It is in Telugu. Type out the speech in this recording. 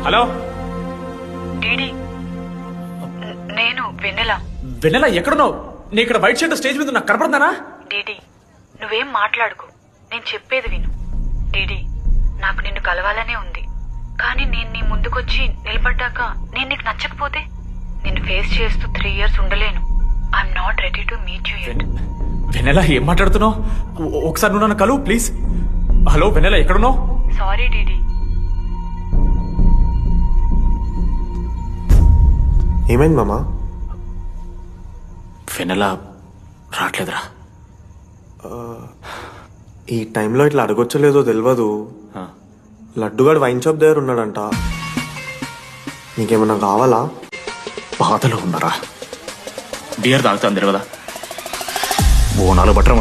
హలో డీడీ, నేను వెన్నెల. వెన్నెల ఎక్కడున్నావు? నీ ఇక్కడ వైట్ షర్ట్ స్టేజ్ మీద నాకు కనపడుతున్నానా? డీడీ, నువ్వేం మాట్లాడుకో, నేను చెప్పేది విను. డీడీ, నాకు నిన్ను కలవాలనే ఉంది, కానీ నేను నీ ముందుకొచ్చి నిలబడ్డాక నేను నీకు నచ్చకపోతే నిన్ను ఫేస్ చేస్తూ 3 years ఉండలేను. I'm not ready to meet you yet. Vennela ఏం మాట్లాడుతున్నావు? ఒకసారి నువ్వు నన్ను కలువు ప్లీజ్. హలో వెన్నెల ఎక్కడున్నావు? Sorry DD. ఏమైంది మామా? వెన్నెల రావట్లేదురా. ఈ టైంలో ఇట్లా అడగొచ్చలేదో తెలియదు. లడ్డుగాడు వైన్ షాప్ దగ్గర ఉన్నాడంట. నీకేమన్నా కావాలా? బాధలో ఉన్నారా? బియర్ తాగుతాను కదా, ఓ 4 బట్టలు